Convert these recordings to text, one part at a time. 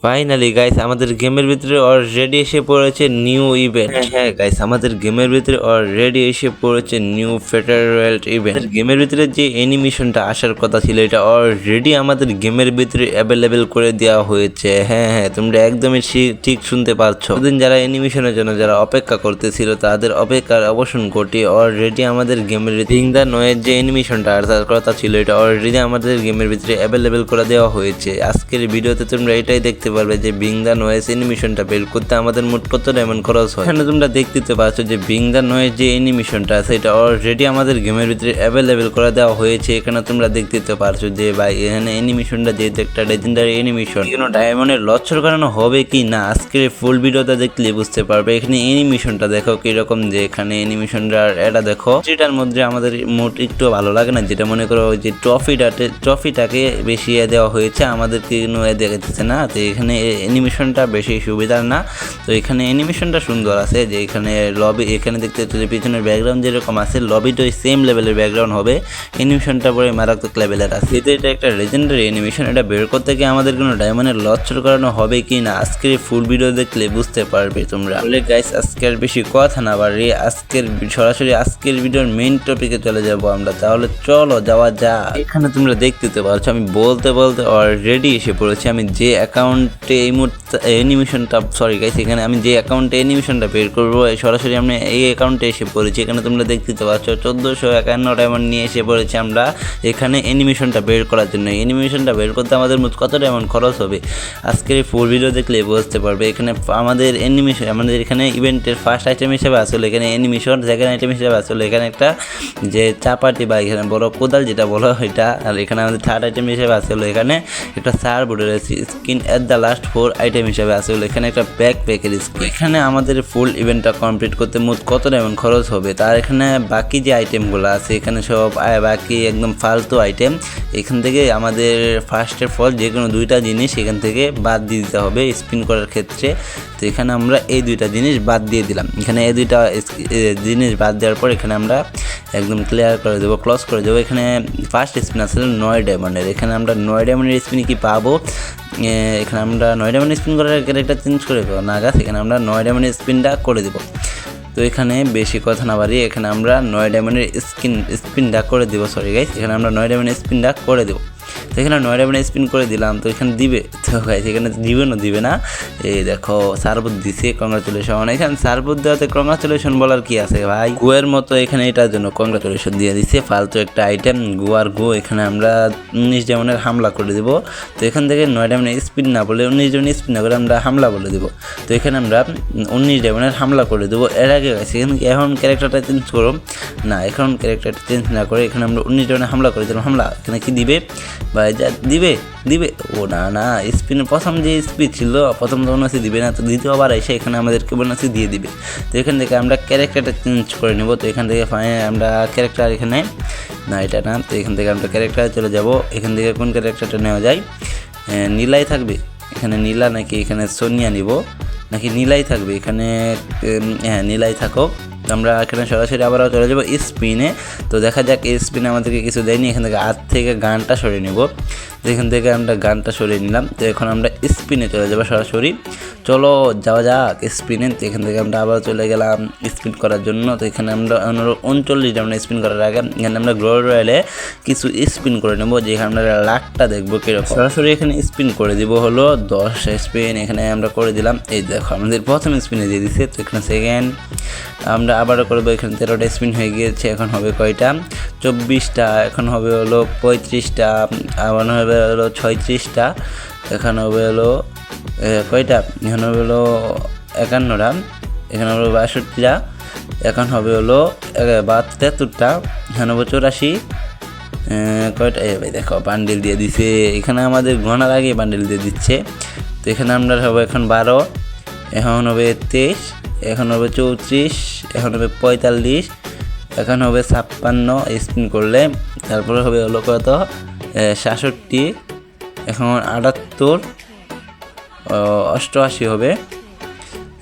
Finally guys আমাদের গেমের ভিতরে অলরেডি এসে পড়েছে নিউ ইভেন্ট। হ্যাঁ গাইস আমাদের গেমের ভিতরে অলরেডি এসে পড়েছে নিউ ফেডারেল ইভেন্ট। গেমের ভিতরে যে অ্যানিমেশনটা আসার কথা ছিল এটা অলরেডি আমাদের গেমের ভিতরে অ্যাভেলেবেল করে দেওয়া হয়েছে। হ্যাঁ তোমরা একদমই ঠিক শুনতে পাচ্ছ। সেদিন যারা অ্যানিমেশনের জন্য যারা অপেক্ষা করতেছিল তাদের অপেক্ষার অবসান ঘটিয়ে অলরেডি আমাদের গেমের বিং দ্য নয়ের যে অ্যানিমেশনটা আসার কথা ছিল এটা অলরেডি আমাদের গেমের ভিতরে অ্যাভেলেবেল করে দেওয়া হয়েছে। আজকের ভিডিওতে তোমরা এটাই দেখতে পারবে যে বিং দ্য নয়েজ অ্যানিমেশনটা বের করতে আমাদের মোট কত ডায়মন্ড খরচ হয়। এখানে তোমরা দেখতে পাচ্ছ যে বিং দ্য নয়েজ যে অ্যানিমেশনটা আছে এটা অলরেডি আমাদের গেমের ভিতরে অ্যাভেলেবেল করে দেওয়া হয়েছে। এখানে তোমরা দেখতে পারছো যে ভাই এখানে অ্যানিমেশনটা যেহেতু একটা লেজেন্ডারি অ্যানিমেশন, কোনো ডায়মন্ডের লচ্ছর করানো হবে কি না আজকের ফুল ভিডিওটা দেখলে বুঝতে পারবে। এখানে অ্যানিমেশনটা দেখো কিরকম, যে এখানে অ্যানিমেশনটা এটা দেখো যেটার মধ্যে আমাদের মোট একটু ভালো লাগে না, যেটা মনে করো যে ট্রফিটাকে বেশি দেওয়া হয়েছে আমাদেরকে কোনো দেখাচ্ছে না। তো এখানে অ্যানিমেশনটা বেশি সুবিধার না। তো এখানে অ্যানিমেশনটা সুন্দর আছে, যে এখানে লবি এখানে দেখতে হচ্ছে যে পিছনের ব্যাকগ্রাউন্ড যেরকম আছে লবিটা ওই সেম লেভেলের ব্যাকগ্রাউন্ড হবে। অ্যানিমেশনটা পরে মারাত্মক লেভেলের আছে। এটা একটা লেজেন্ডারি অ্যানিমেশন। এটা বের করতে গিয়ে আমাদের কোনো ডায়মন্ডের লচ্ছর করানো হবে কি না আজকের ফুল ভিডিও দেখলে বুঝতে পারবে তোমরা। বলে গাইস আজকের বেশি কথা না বাড়ি সরাসরি আজকের ভিডিওর মেইন টপিকে চলে যাব আমরা। তাহলে চলো যাওয়া যাক। এখানে তোমরা দেখতে পাচ্ছ আমি বলতে বলতে অলরেডি এসে পড়েছি। আমি যে অ্যাকাউন্টে এই মুহূর্তে অ্যানিমেশনটা এখানে আমি যে অ্যাকাউন্টে অ্যানিমেশনটা বের করবো সরাসরি আমরা এই অ্যাকাউন্টে এসে পড়েছি। এখানে তোমরা দেখতে পাচ্ছ 1451 ডায়মন্ড নিয়ে এসে পড়েছি আমরা এখানে অ্যানিমেশনটা বের করার জন্য। অ্যানিমেশনটা বের করতে আমাদের মোট কত ডায়মন্ড খরচ হবে আজকের এই ফুল ভিডিও দেখলে বুঝতে পারবে। এখানে আমাদের এখানে ইভেন্টের ফার্স্ট আইটেম হিসেবে আসলে এখানে অ্যানিমেশন, সেকেন্ড আইটেম হিসেবে আসলে এখানে একটা যে চাপাটি বা এখানে বড় কোদাল যেটা বলো এটা, আর এখানে আমাদের থার্ড আইটেম হিসেবে আসলে এখানে একটা সার্ফবোর্ডের skin at the last 4 item হিসেবে আসলে এখানে একটা ব্যাকপ্যাকের স্কিন। এখানে আমাদের ফুল ইভেন্টটা কমপ্লিট করতে মোট কত ডায়মন্ড খরচ হবে তার এখানে বাকি যে আইটেমগুলো আছে এখানে সব বাকি একদম ফালতু আইটেম। এখান থেকে আমাদের ফার্স্টের ফল যে কোনো দুইটা জিনিস এখান থেকে বাদ দিয়ে দিতে হবে স্পিন করার ক্ষেত্রে। তো এখানে আমরা এই দুইটা জিনিস বাদ দিয়ে দিলাম। এখানে এই দুইটা জিনিস বাদ দেওয়ার পর এখানে আমরা একদম ক্লিয়ার করে দেবো, ক্লোজ করে দেবো। এখানে ফার্স্ট স্পিন আসলে 9 ডায়মন্ডের। এখানে আমরা 9 ডায়মন্ডের স্পিনে কি পাবো, এখানে আমরা 9 ডায়মন্ডের স্পিন করার ক্যারেক্টার চেঞ্জ করে দেবো না গাছ। এখানে আমরা 9 ডায়মন্ডের স্পিনটা করে দেবো। তো এখানে বেশি কথা না বাড়িয়ে এখানে আমরা 9 ডায়মন্ডের স্পিনটা করে দেবো। সরি গাইস, এখানে আমরা 9 ডায়মন্ডের স্পিনটা করে দেবো। তো এখানে 9 ডায়মন্ডের স্পিন করে দিলাম। তো এখানে দিবে তো গাইস, এখানে দিবে না। এই দেখো সার্বুদ দিছে, কংগ্রাচুলেশন। এখানে সার্বুদ দেওয়াতে কংগ্রাচুলেশন বলার কি আছে ভাই, গুয়ের মতো এখানে এটার জন্য কংগ্রাচুলেশন দিয়ে দিছে। ফালতু একটা আইটেম গু। এখানে আমরা 19 ডায়মন্ডের হামলা করে দেবো। তো এখান থেকে 9 ডায়মন্ডের স্পিন না বলে 19 ডায়মন্ডের স্পিন না করে আমরা হামলা বলে দেবো। তো এখানে আমরা 19 ডায়মন্ডের হামলা করে দেবো। এর আগে গাইস এখন ক্যারেক্টারটা চেঞ্জ করো না, এখন ক্যারেক্টারটা চেঞ্জ না করে এখানে আমরা 19 ডায়মন্ডের হামলা করে দিলাম। হামলা এখানে কি দিবে ভাই, যা দিবে ও না স্পিনের প্রথম যে স্পিড ছিল প্রথম বোনাসই দিবে না, তো দ্বিতীয় আবার এসে এখানে আমাদেরকে বোনাসই দিয়ে দিবে। তো এখান থেকে আমরা ক্যারেক্টারটা চেঞ্জ করে নেব। তো এখান থেকে আমরা ক্যারেক্টার এখানে না এটা না, তো এখান থেকে আমরা ক্যারেক্টারে চলে যাব। এখান থেকে কোন ক্যারেক্টারটা নেওয়া যায়, নীলাই থাকবে এখানে, নীলা নাকি এখানে সোনিয়া নিব নাকি নীলাই থাকবে এখানে, হ্যাঁ নীলাই থাকুক। আমরা এখানে সরাসরি আবারও চলে যাবো স্পিনে। তো দেখা যাক এই স্পিনে আমাদেরকে কিছু দেয়নি। এখান থেকে হাত থেকে গানটা সরিয়ে নেব। তো এখান থেকে আমরা গানটা সরিয়ে নিলাম। তো এখন আমরা স্পিনে চলে যাবো সরাসরি। চলো যাওয়া যাক স্পিনে। তো এখান থেকে আমরা আবার চলে গেলাম স্পিন করার জন্য। তো এখানে আমরা 39 ডায়মন্ড স্পিন করার আগে এখানে আমরা গ্লোরি রয়্যালে কিছু স্পিন করে নেবো, যেখানে আমরা লাখটা দেখবো কিরকম। সরাসরি এখানে স্পিন করে দিব হলো 10 স্পিন এখানে আমরা করে দিলাম। এই দেখো আমাদের প্রথম স্পিনে দিয়ে দিচ্ছে। তো এখানে সেকেন্ড আমরা আবারও করবো। এখানে 13টা স্পিন হয়ে গিয়েছে। এখন হবে কয়টা, 24টা। এখন হবে হলো 35টা। আবার হবে হলো 36টা। এখন হবে হলো কয়টা, এখন হবে হলো 51টা। এখানে হবে 62টা। এখন হবে হলো 73টা। এখন হবে 84। কয়টা ভাই দেখো বান্ডেল দিয়ে দিছে। এখানে আমাদের ঘনার আগে বান্ডেল দিয়ে দিচ্ছে। তো এখানে আমরা হবে এখন 12, এখন হবে 23, এখন হবে 34, এখন হবে 45, এখন হবে 56 স্পিন করলে। তারপরে হবে হলো কত 67, এখন 78, 88 হবে।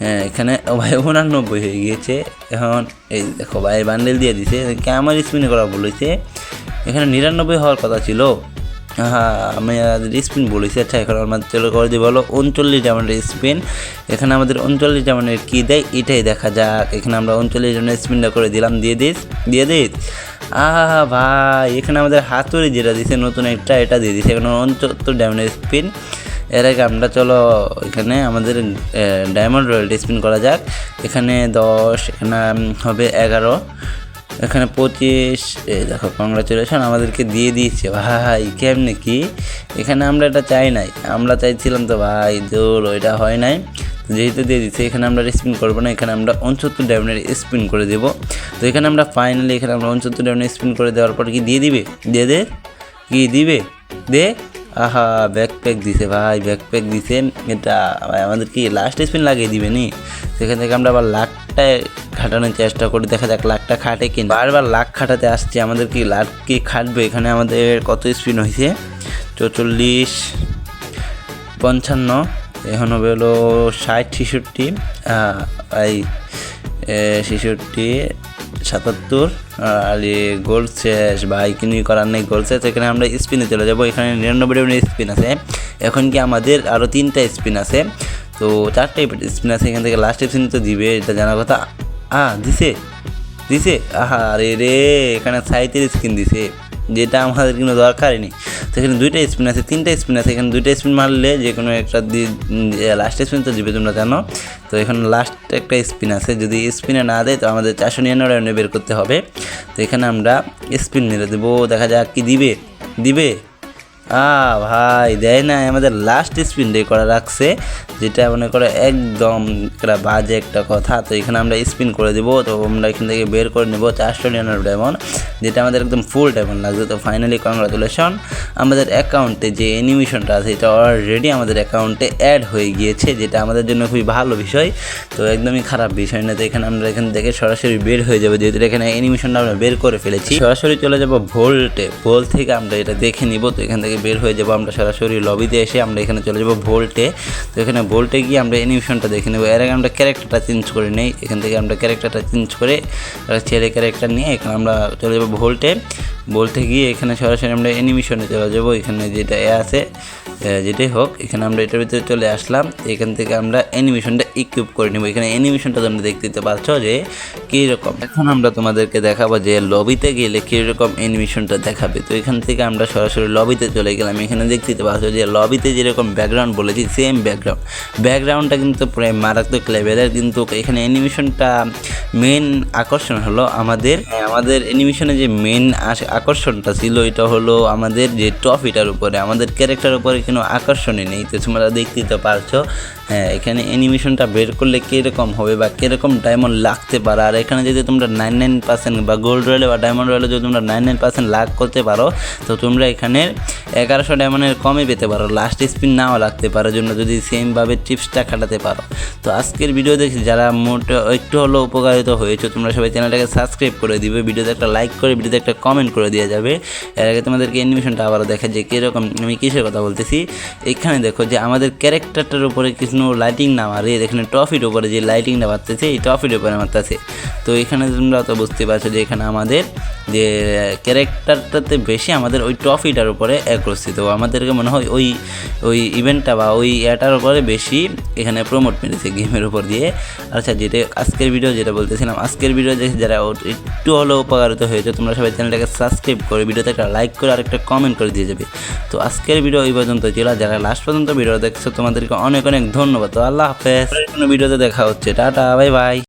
হ্যাঁ এখানে ভাই 89 হয়ে গিয়েছে। এখন এই দেখো ভাই বান্ডেল দিয়ে দিছে। আমার স্পিনে করা বলেছে এখানে 99 হওয়ার কথা ছিল। হ্যাঁ আমি স্পিন বলেছি। আচ্ছা এখন আমাদের চলে করে দিয়ে বলো 39 ডায়মন্ডের স্পিন। এখানে আমাদের 39 ডায়মন্ডের কী দেয় এটাই দেখা যাক। এখানে আমরা 39 ডায়মন্ডের স্পিনটা করে দিলাম, দিয়ে দিস। ভাই এখানে আমাদের হাতুড়ি যেটা দিছে নতুন একটা, এটা দিয়ে দিছে। এখানে 69 ডায়মন্ডের স্পিন। এর আগে আমরা চলো এখানে আমাদের ডায়মন্ড রয়্যালটি স্পিন করা যাক। এখানে 10, এখানে হবে 11, এখানে 25। দেখো কংগ্রাচুলেশন আমাদেরকে দিয়ে দিয়েছে ভাই। কেমনে কি এখানে আমরা এটা চাই নাই, আমরা চাইছিলাম তো ভাই দৌড়, এটা হয় নাই, যেহেতু দিয়ে দিচ্ছে এখানে আমরা স্পিন করবো না। এখানে আমরা 69 ডায়মন্ডের স্পিন করে দেবো। তো এখানে আমরা ফাইনালি এখানে আমরা 69 ডায়মন্ডের স্পিন করে দেওয়ার পর কি দিয়ে দিবে, কি দিবে দে। ব্যাকপ্যাক দিছে ভাই, ব্যাকপ্যাক দিছে। এটা আমাদের কি লাস্ট স্পিন লাগিয়ে দিবে নি। সেখান থেকে আমরা আবার লাখটায় খাটানোর চেষ্টা করি, দেখা যাক লাখটা খাটে কিনা। বারবার লাখ খাটাতে আসছে, আমাদের কি লাখ কি খাটবে। এখানে আমাদের কত স্পিন হয়েছে, 44, 55, এখন হবে হলো 60, 66, 66, 77। আর গোল শেষ ভাই, কিনি করার নেই, গোল শেষ। এখানে আমরা স্পিনে চলে যাবো। এখানে 99 ডায়মন্ডের স্পিন আছে। এখন কি আমাদের আরও 3টা স্পিন আছে, তো 4টে স্পিন আছে। এখান থেকে লাস্ট স্পিন তো দিবে, এটা জানার কথা। দিছে রে এখানে 37 স্পিন দিছে, যেটা আমাদের কিন্তু দরকারই নেই। তো এখানে 2টা স্পিন আছে, 3টা স্পিন আছে। এখানে 2টা স্পিন মারলে যে কোনো একটা লাস্ট স্পিন তো দিবে, তোমরা জানো। তো এখানে লাস্ট একটা স্পিন আছে, যদি স্পিনে না দেয় তো আমাদের 499 রাউন্ডে বের করতে হবে। তো এখানে আমরা স্পিন মেরে দেবো, দেখা যাক কি দিবে। ভাই দেয় না, আমাদের লাস্ট স্পিন ডে করা রাখছে, যেটা মনে করে একদম একটা বাজে একটা কথা। তো এখানে আমরা স্পিন করে দেবো। তো আমরা এখান থেকে বের করে নেবো 499 ডায়মন্ড, যেটা আমাদের একদম ফুল ডায়মন্ড লাগছে। তো ফাইনালি কংগ্রাচুলেশন, আমাদের অ্যাকাউন্টে যে অ্যানিমেশনটা আছে এটা অলরেডি আমাদের অ্যাকাউন্টে অ্যাড হয়ে গিয়েছে, যেটা আমাদের জন্য খুবই ভালো বিষয়। তো একদমই খারাপ বিষয় না। তো এখানে আমরা এখান থেকে সরাসরি বের হয়ে যাবো, যেহেতু এখানে অ্যানিমেশনটা আমরা বের করে ফেলেছি। সরাসরি চলে যাবো ভোল্টে, ভোল্ট থেকে আমরা এটা দেখে নিব। তো এখান থেকে বের হয়ে যাবো আমরা সরাসরি লবিতে এসে আমরা এখানে চলে যাবো ভোল্টে। তো এখানে ভোল্টে গিয়ে আমরা অ্যানিমেশনটা দেখে নেবো। এর আগে আমরা ক্যারেক্টারটা চেঞ্জ করে নেই। এখান থেকে আমরা ক্যারেক্টারটা চেঞ্জ করে ছেলে ক্যারেক্টার নিয়ে এখানে আমরা চলে যাবো ভোল্টে গিয়ে এখানে সরাসরি আমরা অ্যানিমেশনে চলে যাবো। এখানে যেটা আছে যেটাই হোক, এখানে আমরা এটার ভিতরে চলে আসলাম। এখান থেকে আমরা অ্যানিমেশনটা ইকুইপ করে নেবো। এখানে অ্যানিমেশনটা তোমরা দেখতে পাচ্ছ যে কীরকম। এখন আমরা তোমাদেরকে দেখাবো যে লবিতে গেলে কীরকম অ্যানিমেশনটা দেখাবে। তো এখান থেকে আমরা সরাসরি লবিতে চলে গেলাম। এখানে দেখতে পাচ্ছ যে লবিতে যেরকম ব্যাকগ্রাউন্ড বলেছি সেম ব্যাকগ্রাউন্ডটা কিন্তু প্রায় মারাত্মক লেভেলের। কিন্তু এখানে অ্যানিমেশনটা মেন আকর্ষণ হলো আমাদের অ্যানিমেশনে যে মেন আকর্ষণটা ছিল এটা হলো আমাদের যে ট্রফিটার উপরে, আমাদের ক্যারেক্টার উপরে কোনো আকর্ষণই নেই। তো তোমরা দেখতেই তো পারছো। হ্যাঁ এখানে অ্যানিমেশনটা বের করলে কীরকম হবে বা কীরকম ডায়মন্ড লাগতে পারে। আর এখানে যদি তোমরা 99% বা গোল্ড রয়েলে বা ডায়মন্ড রয়েলে যদি তোমরা 99% লাভ করতে পারো তো তোমরা এখানে 1100 ডায়মন্ডের কমে পেতে পারো, লাস্ট স্পিন নাও লাগতে পারো জন্য যদি সেমভাবে টিপসটা খাটাতে পারো। তো আজকের ভিডিও দেখি যারা মোট একটু হলেও উপকারিত হয়েছে তোমরা সবাই চ্যানেলটাকে সাবস্ক্রাইব করে দিবে, ভিডিওতে একটা লাইক করে ভিডিওতে একটা কমেন্ট করে দেওয়া যাবে। এর আগে তোমাদেরকে অ্যানিমেশনটা আবারও দেখা যে কীরকম আমি কিসের কথা বলতেছি। এখানে দেখো যে আমাদের ক্যারেক্টারটার উপরে কিছু লাইটিং না মারে, এখানে ট্রফির উপরে যে লাইটিংটা মারতেছে এই ট্রফির উপরে মারতেছে। তো এখানে তোমরা তো বুঝতে পারছো যে এখানে আমাদের যে ক্যারেক্টারটাতে বেশি আমাদের ওই ট্রফিটার উপরে অ্যাগ্রসি। তো আমাদেরকে মনে হয় ওই ইভেন্টটা বা ওই এটার উপরে বেশি এখানে প্রমোট মেরেছে গেমের উপর দিয়ে। আচ্ছা যেটা আজকের ভিডিও যেটা বলতেছিলাম, আজকের ভিডিও দেখে যারা একটু হলেও উপকারিত হয়েছে তোমরা সবাই চ্যানেলটাকে সাবস্ক্রাইব করে ভিডিওতে একটা লাইক করে আর একটা কমেন্ট করে দিয়ে যাবে। তো আজকের ভিডিও এই পর্যন্ত ছিল, যারা লাস্ট পর্যন্ত ভিডিও দেখছো তোমাদেরকে অনেক অনেক ধন্যবাদ। তো আল্লাহ হাফেজ, কোনো ভিডিওতে দেখা হচ্ছে, টাটা বাই বাই।